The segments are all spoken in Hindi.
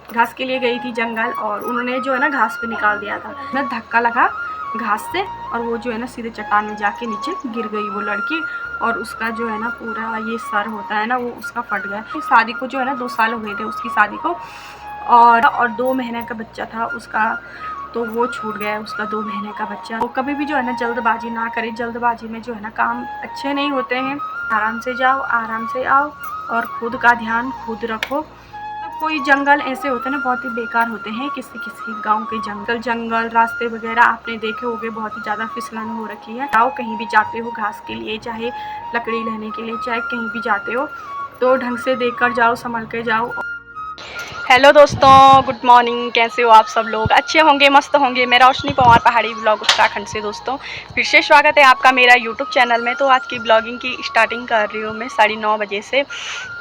घास के लिए गई थी जंगल, और उन्होंने जो है ना घास पे निकाल दिया था। ना धक्का लगा घास से, और वो जो है ना सीधे चट्टान में जाके नीचे गिर गई वो लड़की, और उसका जो है ना पूरा ये सर होता है ना वो उसका फट गया। शादी को जो है ना 2 साल हो गए थे उसकी शादी को, और 2 महीने का बच्चा था उसका, तो वो छूट गया उसका 2 महीने का बच्चा। तो कभी भी जो है ना जल्दबाजी ना करें, जल्दबाजी में जो है ना काम अच्छे नहीं होते हैं। आराम से जाओ, आराम से आओ, और खुद का ध्यान खुद रखो। तो कोई जंगल ऐसे होते हैं ना बहुत ही बेकार होते हैं, किसी किसी गांव के जंगल रास्ते वगैरह आपने देखे होंगे, बहुत ही ज़्यादा फिसलन हो रखी है। जाओ कहीं भी जाते हो घास के लिए, चाहे लकड़ी लेने के लिए, चाहे कहीं भी जाते हो तो ढंग से देख कर जाओ, संभल के जाओ। हेलो दोस्तों, गुड मॉर्निंग। कैसे हो आप सब लोग? अच्छे होंगे, मस्त होंगे। मैं रोशनी पवार, पहाड़ी ब्लॉग उत्तराखंड से दोस्तों फिर से स्वागत है आपका मेरा यूट्यूब चैनल में। तो आज की ब्लॉगिंग की स्टार्टिंग कर रही हूँ मैं 9:30 बजे से,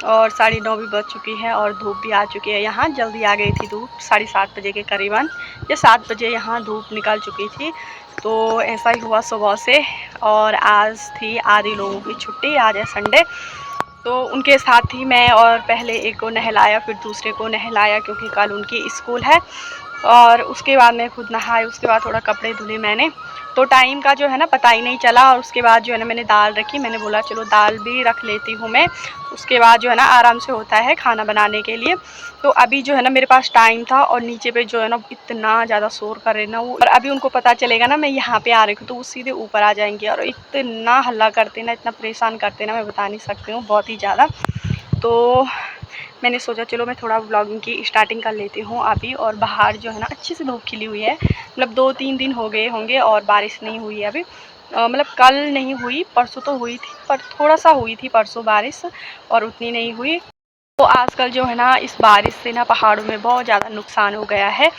और 9:30 भी बज चुकी है और धूप भी आ चुकी है। यहाँ जल्दी आ गई थी धूप 7:30 बजे के करीबन, या 7 बजे यहाँ धूप निकल चुकी थी। तो ऐसा ही हुआ सुबह से। और आज थी आधी लोगों की छुट्टी, आज है संडे, तो उनके साथ ही मैं, और पहले एक को नहलाया फिर दूसरे को नहलाया, क्योंकि कल उनकी स्कूल है। और उसके बाद मैं खुद नहाई, उसके बाद थोड़ा कपड़े धुले मैंने, तो टाइम का जो है ना पता ही नहीं चला। और उसके बाद जो है ना मैंने दाल रखी, मैंने बोला चलो दाल भी रख लेती हूँ मैं, उसके बाद जो है ना आराम से होता है खाना बनाने के लिए। तो अभी जो है ना मेरे पास टाइम था, और नीचे पे जो है ना इतना ज़्यादा शोर कर रहे ना वो, और अभी उनको पता चलेगा ना मैं यहाँ पे आ रही हूँ तो वो सीधे ऊपर आ जाएंगे, और इतना हल्ला करते ना, इतना परेशान करते ना, मैं बता नहीं सकती हूँ, बहुत ही ज़्यादा। तो मैंने सोचा चलो मैं थोड़ा व्लॉगिंग की स्टार्टिंग कर लेती हूँ अभी। और बाहर जो है ना अच्छी से धूप खिली हुई है, मतलब 2-3 दिन हो गए होंगे और बारिश नहीं हुई है अभी। मतलब कल नहीं हुई, परसों तो हुई थी, पर थोड़ा सा हुई थी परसों बारिश, और उतनी नहीं हुई। तो आजकल जो है ना इस बारिश से ना पहाड़ों में बहुत ज़्यादा नुकसान हो गया है,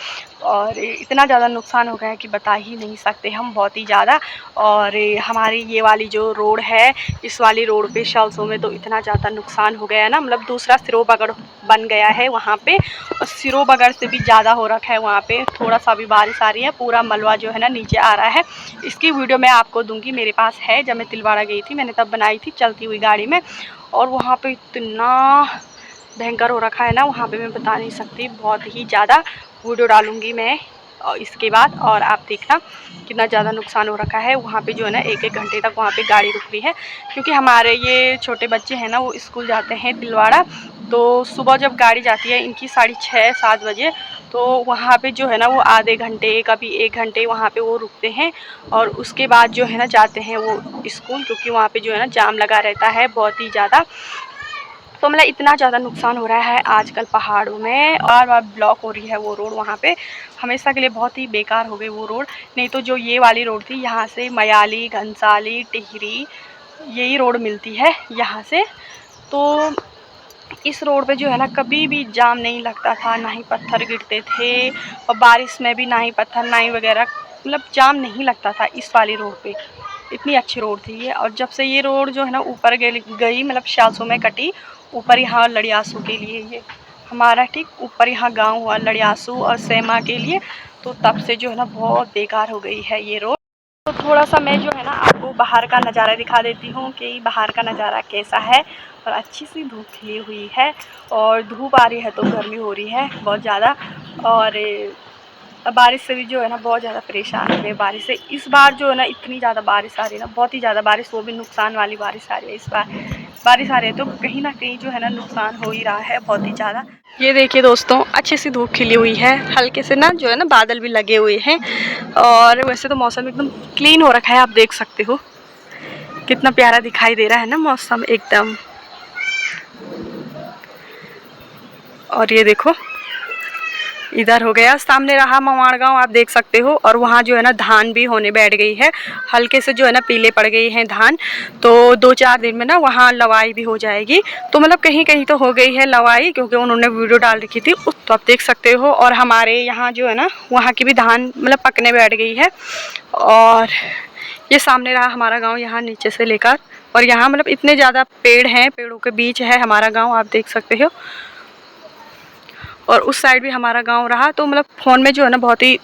और इतना ज़्यादा नुकसान हो गया है कि बता ही नहीं सकते हम, बहुत ही ज़्यादा। और हमारी ये वाली जो रोड है, इस वाली रोड पे शालसों में तो इतना ज़्यादा नुकसान हो गया है ना, मतलब दूसरा सिरो बगड़ बन गया है वहाँ पे, और सिरो बगड़ से भी ज़्यादा हो रखा है वहाँ पे। थोड़ा सा भी बारिश आ रही है पूरा मलबा जो है ना नीचे आ रहा है। इसकी वीडियो मैं आपको दूँगी, मेरे पास है, जब मैं तिलवाड़ा गई थी मैंने तब बनाई थी चलती हुई गाड़ी में। और वहाँ पर इतना भयंकर हो रखा है ना वहाँ पे, मैं बता नहीं सकती, बहुत ही ज़्यादा। वीडियो डालूंगी मैं और इसके बाद, और आप देखना कितना ज़्यादा नुकसान हो रखा है वहाँ पे। जो है ना 1-1 घंटे तक वहाँ पे गाड़ी रुक रही है, क्योंकि हमारे ये छोटे बच्चे हैं ना वो स्कूल जाते हैं तिलवाड़ा। तो सुबह जब गाड़ी जाती है इनकी 6:30-7 बजे, तो वहाँ पे जो है ना वो आधे घंटे, कभी 1 घंटे वहाँ पे वो रुकते हैं, और उसके बाद जो है ना जाते हैं वो स्कूल, क्योंकि वहाँ पे जो है ना जाम लगा रहता है बहुत ही ज़्यादा। तो मतलब इतना ज़्यादा नुकसान हो रहा है आजकल पहाड़ों में, बार बार ब्लॉक हो रही है वो रोड वहाँ पे, हमेशा के लिए बहुत ही बेकार हो गई वो रोड। नहीं तो जो ये वाली रोड थी, यहाँ से मयाली, घनसाली, टिहरी, यही रोड मिलती है यहाँ से। तो इस रोड पे जो है ना कभी भी जाम नहीं लगता था, ना ही पत्थर गिरते थे, और बारिश में भी ना ही पत्थर ना ही वगैरह, मतलब जाम नहीं लगता था इस वाली रोड पे। इतनी अच्छी रोड थी ये। और जब से ये रोड जो है ना ऊपर गई, मतलब शालसों में कटी, ऊपर यहाँ लड़ियासू के लिए, ये हमारा ठीक ऊपर यहाँ गांव हुआ लड़ियासू और सेमा के लिए, तो तब से जो है ना बहुत बेकार हो गई है ये रोड। तो थोड़ा सा मैं जो है ना आपको बाहर का नज़ारा दिखा देती हूँ कि बाहर का नज़ारा कैसा है। और अच्छी सी धूप खिली हुई है, और धूप आ रही है तो गर्मी हो रही है बहुत ज़्यादा। और बारिश से भी जो है ना बहुत ज़्यादा परेशान हो गए बारिश से। इस बार जो है ना इतनी ज़्यादा बारिश आ रही है ना, बहुत ही ज़्यादा बारिश, वो भी नुकसान वाली बारिश आ रही है। इस बार बारिश आ रही है तो कहीं ना कहीं जो है ना नुकसान हो ही रहा है बहुत ही ज़्यादा। ये देखिए दोस्तों, अच्छी सी धूप खिली हुई है, हल्के से ना जो है ना बादल भी लगे हुए हैं, और वैसे तो मौसम एकदम क्लीन हो रखा है, आप देख सकते हो कितना प्यारा दिखाई दे रहा है ना मौसम एकदम। और ये देखो इधर हो गया, सामने रहा मवाड़ गांव, आप देख सकते हो। और वहाँ जो है ना धान भी होने बैठ गई है, हल्के से जो है ना पीले पड़ गई हैं धान, तो 2-4 दिन में ना वहाँ लवाई भी हो जाएगी। तो मतलब कहीं कहीं तो हो गई है लवाई, क्योंकि उन्होंने वीडियो डाल रखी थी, तो आप देख सकते हो। और हमारे यहाँ जो है ना वहाँ की भी धान मतलब पकने बैठ गई है। और ये सामने रहा हमारा गाँव, यहाँ नीचे से लेकर, और यहाँ मतलब इतने ज़्यादा पेड़ हैं, पेड़ों के बीच है हमारा गाँव, आप देख सकते हो। और उस साइड भी हमारा गांव रहा। तो मतलब फ़ोन में जो है ना बहुत ही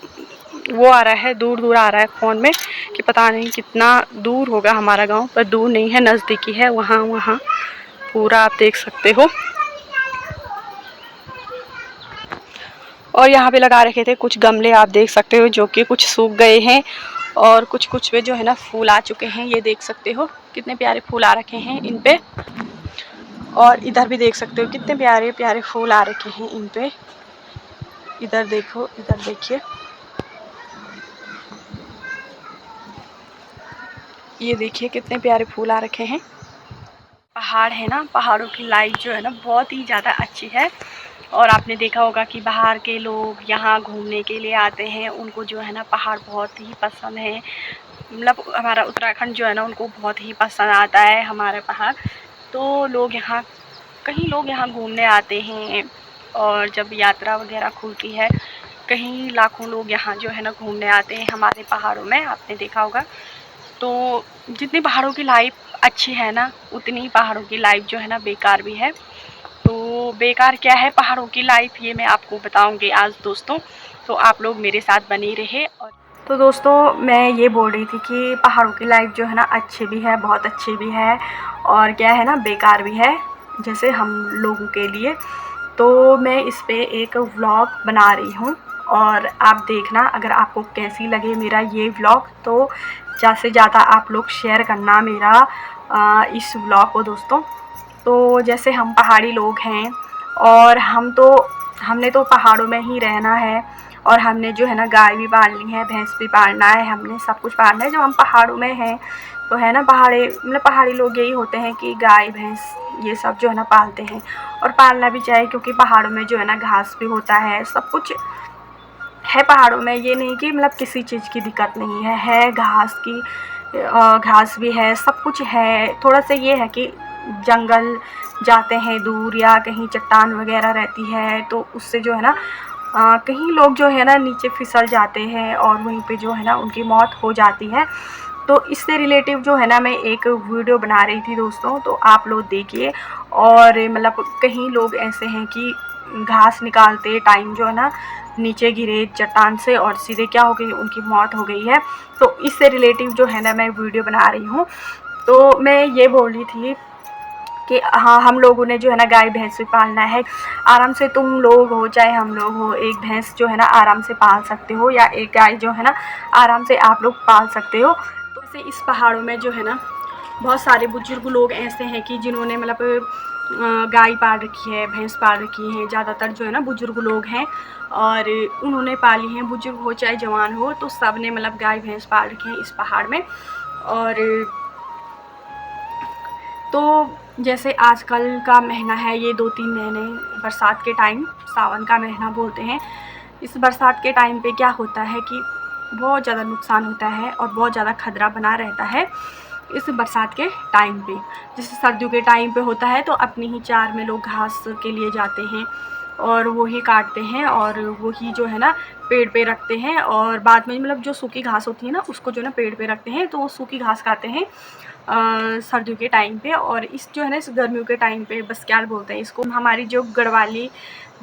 वो आ रहा है, दूर दूर आ रहा है फ़ोन में, कि पता नहीं कितना दूर होगा हमारा गांव, पर दूर नहीं है, नज़दीकी है। वहाँ वहाँ पूरा आप देख सकते हो। और यहाँ पे लगा रखे थे कुछ गमले, आप देख सकते हो, जो कि कुछ सूख गए हैं और कुछ कुछ पे जो है ना फूल आ चुके हैं। ये देख सकते हो कितने प्यारे फूल आ रखे हैं इन पे। और इधर भी देख सकते हो कितने प्यारे प्यारे फूल आ रखे हैं इन पे। इधर देखो, इधर देखिए, ये देखिए कितने प्यारे फूल आ रखे हैं। पहाड़ है ना, पहाड़ों की लाइफ जो है ना बहुत ही ज़्यादा अच्छी है। और आपने देखा होगा कि बाहर के लोग यहाँ घूमने के लिए आते हैं, उनको जो है ना पहाड़ बहुत ही पसंद है। मतलब हमारा उत्तराखंड जो है ना उनको बहुत ही पसंद आता है हमारा पहाड़। तो लोग यहाँ, कहीं लोग यहाँ घूमने आते हैं। और जब यात्रा वगैरह खुलती है, कहीं लाखों लोग यहाँ जो है ना घूमने आते हैं हमारे पहाड़ों में, आपने देखा होगा। तो जितनी पहाड़ों की लाइफ अच्छी है ना, उतनी पहाड़ों की लाइफ जो है ना बेकार भी है। तो बेकार क्या है पहाड़ों की लाइफ, ये मैं आपको बताऊंगी आज दोस्तों। तो आप लोग मेरे साथ बने रहे। और तो दोस्तों मैं ये बोल रही थी कि पहाड़ों की लाइफ जो है ना अच्छी भी है, बहुत अच्छी भी है, और क्या है ना बेकार भी है, जैसे हम लोगों के लिए। तो मैं इस पे एक व्लॉग बना रही हूँ और आप देखना, अगर आपको कैसी लगे मेरा ये व्लॉग तो ज़्यादा से ज़्यादा आप लोग शेयर करना मेरा इस व्लॉग को दोस्तों। तो जैसे हम पहाड़ी लोग हैं और हमने तो पहाड़ों में ही रहना है, और हमने जो है ना गाय भी पालनी है, भैंस भी पालना है, हमने सब कुछ पालना है जब हम पहाड़ों में हैं। तो है ना पहाड़ी लोग यही होते हैं कि गाय भैंस ये सब जो है ना पालते हैं, और पालना भी चाहिए, क्योंकि पहाड़ों में जो है ना घास भी होता है, सब कुछ है पहाड़ों में। ये नहीं कि मतलब किसी चीज़ की दिक्कत नहीं है घास की, घास भी है, सब कुछ है। थोड़ा सा ये है कि जंगल जाते हैं दूर, या कहीं चट्टान वगैरह रहती है, तो उससे जो है ना कहीं लोग जो है ना नीचे फिसल जाते हैं और वहीं पे जो है ना उनकी मौत हो जाती है। तो इससे रिलेटिव जो है ना मैं एक वीडियो बना रही थी दोस्तों, तो आप लोग देखिए। और मतलब कहीं लोग ऐसे हैं कि घास निकालते टाइम जो है ना नीचे गिरे चट्टान से और सीधे क्या हो गई, उनकी मौत हो गई है। तो इससे रिलेटिव जो है ना मैं वीडियो बना रही हूँ। तो मैं ये बोल रही थी कि हाँ, हम लोगों ने जो है ना गाय भैंस भी पालना है। आराम से तुम लोग हो चाहे हम लोग हो, एक भैंस जो है ना आराम से पाल सकते हो, या एक गाय जो है ना आराम से आप लोग पाल सकते हो। तो जैसे इस पहाड़ों में जो है ना बहुत सारे बुजुर्ग लोग ऐसे हैं कि जिन्होंने मतलब गाय पाल रखी है, भैंस पाल रखी है। ज़्यादातर जो है ना बुजुर्ग लोग हैं और उन्होंने पाली हैं, बुजुर्ग हो चाहे जवान हो, तो सब ने मतलब गाय भैंस पाल रखे हैं इस पहाड़ में। और तो जैसे आजकल का महीना है, ये 2-3 महीने बरसात के टाइम, सावन का महीना बोलते हैं। इस बरसात के टाइम पे क्या होता है कि बहुत ज़्यादा नुकसान होता है और बहुत ज़्यादा खतरा बना रहता है इस बरसात के टाइम पे। जैसे सर्दियों के टाइम पे होता है तो अपनी ही चार में लोग घास के लिए जाते हैं और वो ही काटते हैं और वो ही जो है ना पेड़ पे रखते हैं, और बाद में मतलब जो सूखी घास होती है ना उसको जो है ना पेड़ पे रखते हैं, तो वो सूखी घास खाते हैं सर्दियों के टाइम पे। और इस जो है ना इस गर्मियों के टाइम पे बस्क्याल बोलते हैं इसको। हमारी जो गढ़वाली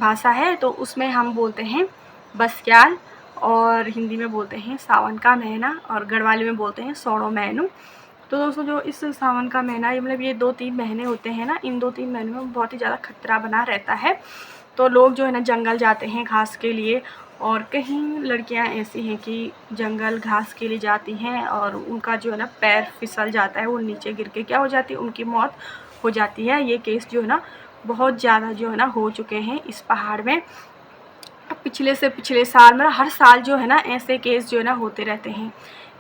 भाषा है तो उसमें हम बोलते हैं बस्क्याल, और हिंदी में बोलते हैं सावन का महीना, और गढ़वाली में बोलते हैं सोड़ो महीनू। तो दोस्तों जो इस सावन का महीना, ये मतलब ये 2-3 महीने होते हैं ना, इन 2-3 महीनों में बहुत ही ज़्यादा खतरा बना रहता है। तो लोग जो है ना जंगल जाते हैं घास के लिए, और कहीं लड़कियां ऐसी हैं कि जंगल घास के लिए जाती हैं और उनका जो है ना पैर फिसल जाता है, वो नीचे गिर के क्या हो जाती है, उनकी मौत हो जाती है। ये केस जो है ना बहुत ज़्यादा जो है ना हो चुके हैं इस पहाड़ में। पिछले से पिछले साल मतलब हर साल जो है ना ऐसे केस जो है ना होते रहते हैं,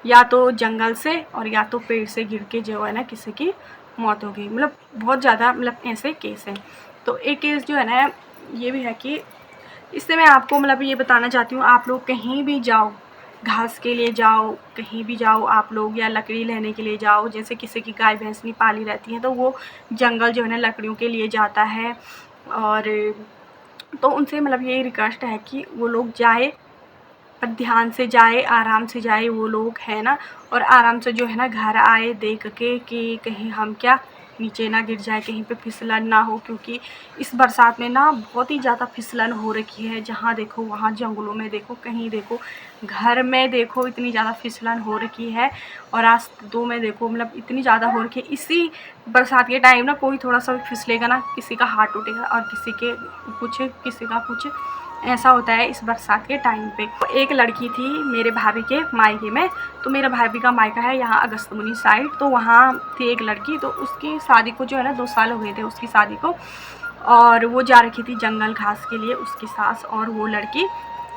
या तो जंगल से और या तो पेड़ से गिर के जो है ना किसी की मौत हो गई। मतलब बहुत ज़्यादा मतलब ऐसे केस हैं। तो एक केस जो है ना ये भी है कि इससे मैं आपको मतलब ये बताना चाहती हूँ, आप लोग कहीं भी जाओ, घास के लिए जाओ, कहीं भी जाओ आप लोग, या लकड़ी लेने के लिए जाओ, जैसे किसी की गाय भैंस नहीं पाली रहती है तो वो जंगल जो है ना लकड़ियों के लिए जाता है। और तो उनसे मतलब यही रिक्वेस्ट है कि वो लोग जाए, पर ध्यान से जाए, आराम से जाए वो लोग, है ना। और आराम से जो है ना घर आए देख के कि कहीं हम क्या नीचे ना गिर जाए, कहीं पे फिसलन ना हो, क्योंकि इस बरसात में ना बहुत ही ज़्यादा फिसलन हो रखी है। जहाँ देखो वहाँ, जंगलों में देखो, कहीं देखो, घर में देखो, इतनी ज़्यादा फिसलन हो रखी है। और रास्तों में देखो मतलब इतनी ज़्यादा हो रखी है। इसी बरसात के टाइम ना कोई थोड़ा सा फिसलेगा ना, किसी का हाथ टूटेगा और किसी के कुछ, किसी का कुछ। ऐसा होता है इस बरसात के टाइम पे। एक लड़की थी मेरे भाभी के मायके में, तो मेरा भाभी का मायका है यहाँ अगस्तमुनि साइड, तो वहाँ थी एक लड़की, तो उसकी शादी को जो है ना 2 साल हो गए थे उसकी शादी को, और वो जा रखी थी जंगल घास के लिए, उसकी सास और वो लड़की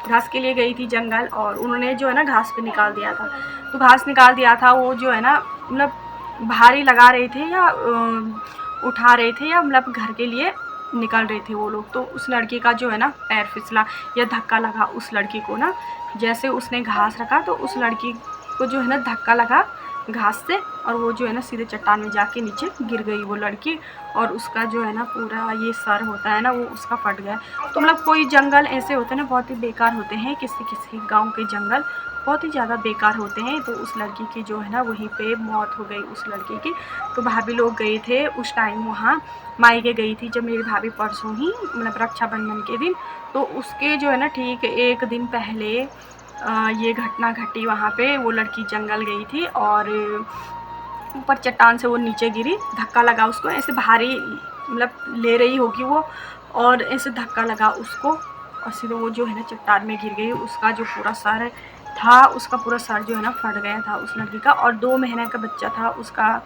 घास के लिए गई थी जंगल, और उन्होंने जो है ना घास पे निकाल दिया था। तो घास निकाल दिया था, वो जो है ना मतलब भारी लगा रहे थे या उठा रहे थे या मतलब घर के लिए निकल रहे थे वो लोग। तो उस लड़की का जो है ना पैर फिसला या धक्का लगा उस लड़की को ना, जैसे उसने घास रखा तो उस लड़की को जो है ना धक्का लगा घास से, और वो जो है ना सीधे चट्टान में जाके नीचे गिर गई वो लड़की, और उसका जो है ना पूरा ये सर होता है ना वो उसका फट गया। तो मतलब कोई जंगल ऐसे होते हैं ना बहुत ही बेकार होते हैं, किसी किसी गांव के जंगल बहुत ही ज़्यादा बेकार होते हैं। तो उस लड़की की जो है ना वहीं पे मौत हो गई उस लड़की की। तो भाभी लोग गए थे उस टाइम वहाँ, मायके गई थी जब मेरी भाभी परसों ही मतलब रक्षाबंधन के दिन। तो उसके जो है ना ठीक 1 दिन पहले ये घटना घटी वहाँ पे। वो लड़की जंगल गई थी और ऊपर चट्टान से वो नीचे गिरी, धक्का लगा उसको, ऐसे भारी मतलब ले रही होगी वो, और ऐसे धक्का लगा उसको और सीधे वो जो है ना चट्टान में गिर गई। उसका जो पूरा सर था, उसका पूरा सर जो है ना फट गया था उस लड़की का, और 2 महीने का बच्चा था उसका,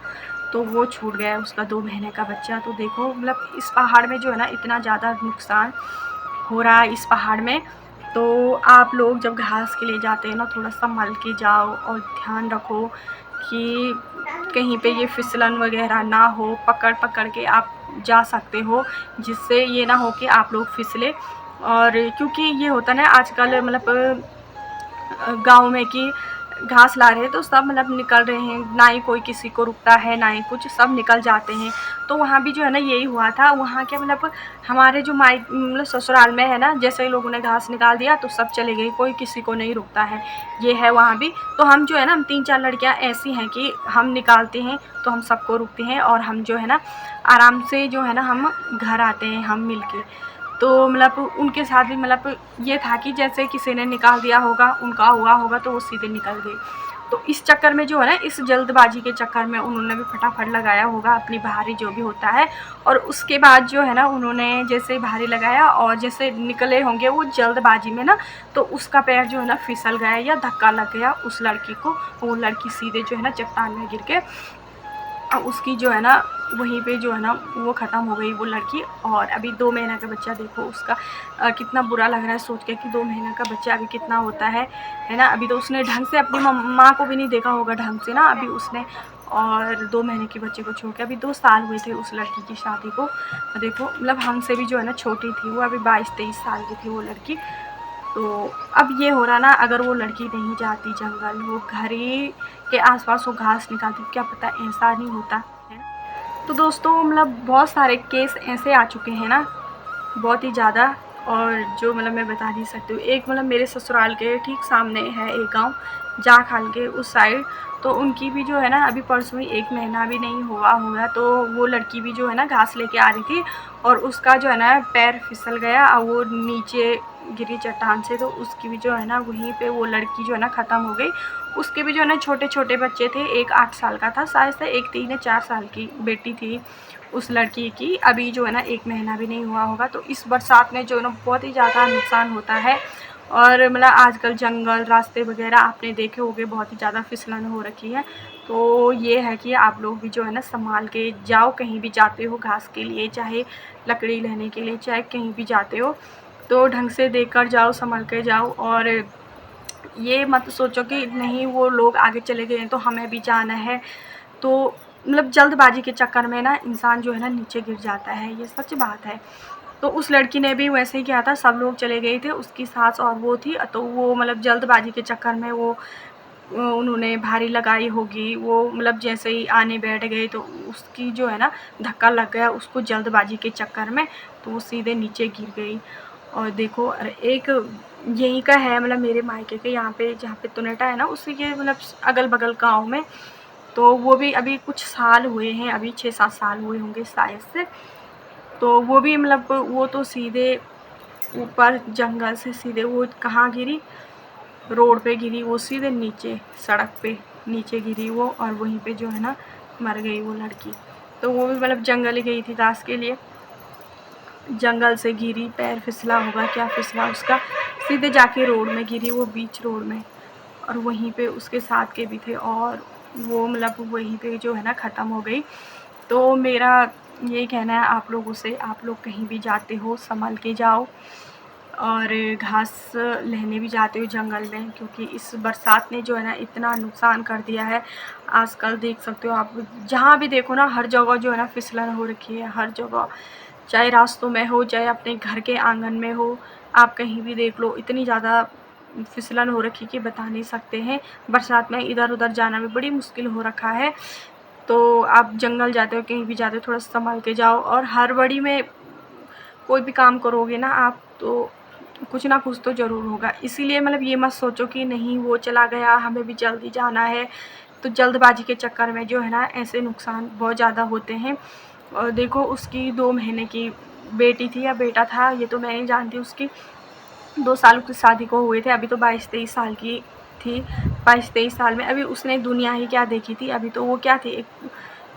तो वो छूट गया उसका 2 महीने का बच्चा। तो देखो मतलब इस पहाड़ में जो है ना इतना ज़्यादा नुकसान हो रहा है इस पहाड़ में। तो आप लोग जब घास के लिए जाते हैं ना थोड़ा संभल के जाओ और ध्यान रखो कि कहीं पे ये फिसलन वगैरह ना हो, पकड़ पकड़ के आप जा सकते हो जिससे ये ना हो कि आप लोग फिसले। और क्योंकि ये होता ना आजकल मतलब गांव में कि घास ला रहे हैं तो सब मतलब निकल रहे हैं, ना ही कोई किसी को रुकता है ना ही कुछ, सब निकल जाते हैं। तो वहाँ भी जो है ना यही हुआ था। वहाँ के मतलब हमारे जो माई मतलब ससुराल में है ना, जैसे ही लोगों ने घास निकाल दिया तो सब चले गए, कोई किसी को नहीं रुकता है, ये है वहाँ भी। तो हम जो है ना हम 3-4 लड़कियाँ ऐसी हैं कि हम निकालते हैं तो हम सबको रुकते हैं, और हम जो है ना आराम से जो है ना हम घर आते हैं हम मिल के। तो मतलब उनके साथ भी मतलब ये था कि जैसे किसी ने निकाल दिया होगा, उनका हुआ होगा तो वो सीधे निकल गए। तो इस चक्कर में जो है ना इस जल्दबाजी के चक्कर में उन्होंने भी फटाफट लगाया होगा अपनी भारी जो भी होता है, और उसके बाद जो है ना उन्होंने जैसे भारी लगाया और जैसे निकले होंगे वो जल्दबाजी में ना, तो उसका पैर जो है ना फिसल गया या धक्का लग गया उस लड़की को। वो लड़की सीधे जो है ना चट्टान में गिर के उसकी जो है ना वहीं पे जो है ना वो ख़त्म हो गई वो लड़की। और अभी 2 महीने का बच्चा, देखो उसका कितना बुरा लग रहा है सोच के कि 2 महीने का बच्चा अभी कितना होता है ना। अभी तो उसने ढंग से अपनी माँ को भी नहीं देखा होगा ढंग से ना अभी उसने, और 2 महीने के बच्चे को छोड़ के अभी 2 साल हुए थे उस लड़की की शादी को। देखो मतलब हमसे भी जो है ना छोटी थी वो, अभी 22-23 साल की थी वो लड़की। तो अब ये हो रहा ना, अगर वो लड़की नहीं जाती जंगल, वो घर ही के आसपास वो घास निकालती, क्या पता ऐसा नहीं होता है। तो दोस्तों मतलब बहुत सारे केस ऐसे आ चुके हैं ना, बहुत ही ज़्यादा, और जो मतलब मैं बता नहीं सकती हूँ। एक मतलब मेरे ससुराल के ठीक सामने है एक गांव जाखाल के उस साइड, तो उनकी भी जो है ना अभी परसों ही 1 महीना भी नहीं हुआ होगा, तो वो लड़की भी जो है ना घास लेके आ रही थी और उसका जो है ना पैर फिसल गया और वो नीचे गिरी चट्टान से, तो उसकी भी जो है ना वहीं पे वो लड़की जो है ना ख़त्म हो गई। उसके भी जो है ना छोटे छोटे बच्चे थे, एक 8 साल का था शायद से, एक 3 या 4 साल की बेटी थी उस लड़की की, अभी जो है ना 1 महीना भी नहीं हुआ होगा। तो इस बरसात में जो है ना बहुत ही ज़्यादा नुकसान होता है, और मतलब आजकल जंगल रास्ते वगैरह आपने देखे होंगे बहुत ही ज़्यादा फिसलन हो रखी है। तो ये है कि आप लोग भी जो है ना संभाल के जाओ, कहीं भी जाते हो घास के लिए, चाहे लकड़ी लेने के लिए, चाहे कहीं भी जाते हो तो ढंग से देख कर जाओ, संभल के जाओ। और ये मत सोचो कि नहीं वो लोग आगे चले गए हैं तो हमें भी जाना है, तो मतलब जल्दबाजी के चक्कर में ना इंसान जो है ना नीचे गिर जाता है, ये सच बात है। तो उस लड़की ने भी वैसे ही किया था, सब लोग चले गए थे, उसकी सास और वो थी, तो वो मतलब जल्दबाजी के चक्कर में वो उन्होंने भारी लगाई होगी, वो मतलब जैसे ही आने बैठ गए तो उसकी जो है ना धक्का लग गया उसको जल्दबाजी के चक्कर में, तो वो सीधे नीचे गिर गई। और देखो एक यहीं का है मतलब मेरे मायके के यहाँ पे जहाँ पे तुनेटा है ना, उसी के मतलब अगल बगल गाँव में, तो वो भी अभी कुछ साल हुए हैं, अभी 6-7 साल हुए होंगे शायद से। तो वो भी मतलब वो तो सीधे ऊपर जंगल से सीधे वो कहाँ गिरी, रोड पे गिरी, वो सीधे नीचे सड़क पे नीचे गिरी वो, और वहीं पे जो है ना मर गई वो लड़की। तो वो भी मतलब जंगल ही गई थी घास के लिए। जंगल से गिरी, पैर फिसला होगा, क्या फिसला उसका, सीधे जाके रोड में गिरी, वो बीच रोड में। और वहीं पे उसके साथ के भी थे और वो मतलब वहीं पे जो है ना ख़त्म हो गई। तो मेरा ये कहना है आप लोगों से, आप लोग कहीं भी जाते हो संभल के जाओ, और घास लेने भी जाते हो जंगल में, क्योंकि इस बरसात ने जो है ना इतना नुकसान कर दिया है। आजकल देख सकते हो आप, जहाँ भी देखो ना हर जगह जो है ना फिसलन हो रखी है, हर जगह, चाहे रास्तों में हो, चाहे अपने घर के आंगन में हो, आप कहीं भी देख लो, इतनी ज़्यादा फिसलन हो रखी कि बता नहीं सकते हैं। बरसात में इधर उधर जाना भी बड़ी मुश्किल हो रखा है। तो आप जंगल जाते हो, कहीं भी जाते हो, थोड़ा संभल के जाओ। और हड़बड़ी में कोई भी काम करोगे ना आप, तो कुछ ना कुछ तो ज़रूर होगा। इसीलिए मतलब ये मत सोचो कि नहीं वो चला गया, हमें भी जल्दी जाना है, तो जल्दबाजी के चक्कर में जो है ना ऐसे नुकसान बहुत ज़्यादा होते हैं। और देखो उसकी 2 महीने की बेटी थी या बेटा था, ये तो मैं नहीं जानती, उसकी 2 साल की शादी को हुए थे, अभी तो 22-23 साल की थी। 22-23 साल में अभी उसने दुनिया ही क्या देखी थी, अभी तो वो क्या थी, एक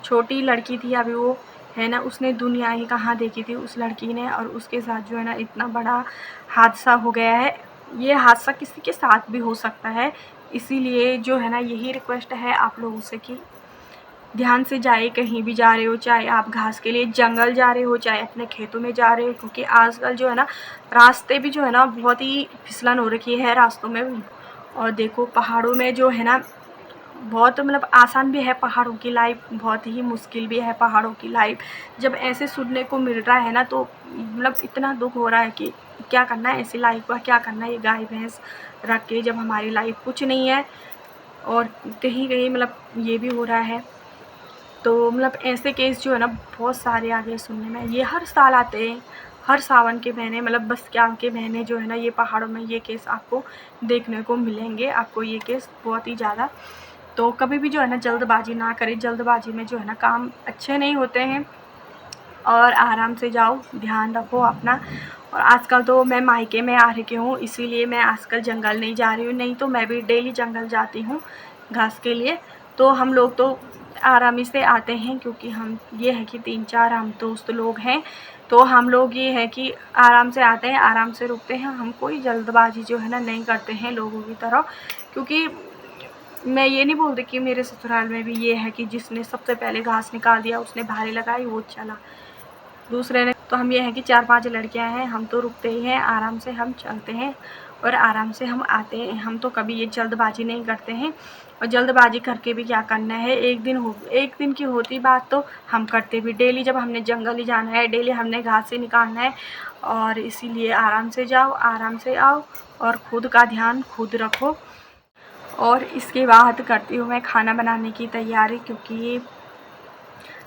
छोटी लड़की थी अभी वो, है ना, उसने दुनिया ही कहाँ देखी थी उस लड़की ने। और उसके साथ जो है ना इतना बड़ा हादसा हो गया है। ये हादसा किसी के साथ भी हो सकता है, इसीलिए जो है ना यही रिक्वेस्ट है आप लोगों से कि ध्यान से जाइए, कहीं भी जा रहे हो, चाहे आप घास के लिए जंगल जा रहे हो, चाहे अपने खेतों में जा रहे हो, क्योंकि आजकल जो है ना रास्ते भी जो है ना बहुत ही फिसलन हो रखी है रास्तों में भी। और देखो पहाड़ों में जो है ना बहुत मतलब आसान भी है पहाड़ों की लाइफ, बहुत ही मुश्किल भी है पहाड़ों की लाइफ। जब ऐसे सुनने को मिल रहा है ना, तो मतलब इतना दुख हो रहा है कि क्या करना है ऐसी लाइफ का, क्या करना है ये गाय भैंस रख के, जब हमारी लाइफ कुछ नहीं है। और कहीं कहीं मतलब ये भी हो रहा है। तो मतलब ऐसे केस जो है ना बहुत सारे आ गए सुनने में, ये हर साल आते हैं, हर सावन के महीने, मतलब बस क्या के महीने जो है ना ये पहाड़ों में ये केस आपको देखने को मिलेंगे, आपको ये केस बहुत ही ज़्यादा। तो कभी भी जो है ना जल्दबाजी ना करें, जल्दबाजी में जो है ना काम अच्छे नहीं होते हैं। और आराम से जाओ, ध्यान रखो अपना। और आजकल तो मैं मायके में आ रही हूँ, इसीलिए मैं आजकल जंगल नहीं जा रही हूँ, नहीं तो मैं भी डेली जंगल जाती हूँ घास के लिए। तो हम लोग तो आराम ही से आते हैं, क्योंकि हम ये है कि 3-4 हम दोस्त लोग हैं, तो हम लोग ये है कि आराम से आते हैं, आराम से रुकते हैं। हम कोई जल्दबाजी जो है ना नहीं करते हैं लोगों की तरह, क्योंकि मैं ये नहीं बोलती कि मेरे ससुराल में भी ये है कि जिसने सबसे पहले घास निकाल दिया, उसने भारी लगाई, वो चला दूसरे ने। तो हम ये है कि 4-5 लड़कियां हैं, हम तो रुकते ही हैं, आराम से हम चलते हैं और आराम से हम आते हैं। हम तो कभी ये जल्दबाजी नहीं करते हैं, और जल्दबाजी करके भी क्या करना है, एक दिन की होती बात तो हम करते भी डेली, जब हमने जंगल ही जाना है, डेली हमने घास ही निकालना है। और इसीलिए आराम से जाओ, आराम से आओ, और खुद का ध्यान खुद रखो। और इसके बाद करती हूँ मैं खाना बनाने की तैयारी, क्योंकि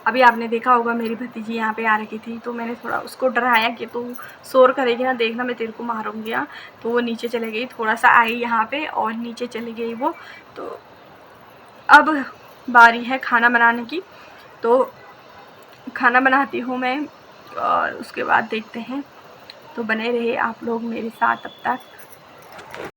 अभी आपने देखा होगा मेरी भतीजी यहाँ पे आ रखी थी, तो मैंने थोड़ा उसको डराया कि तू शोर करेगी ना, देखना मैं तेरे को मारूंगी। तो वो नीचे चले गई, थोड़ा सा आई यहाँ पे और नीचे चली गई वो। तो अब बारी है खाना बनाने की, तो खाना बनाती हूँ मैं और उसके बाद देखते हैं। तो बने रहे आप लोग मेरे साथ तब तक।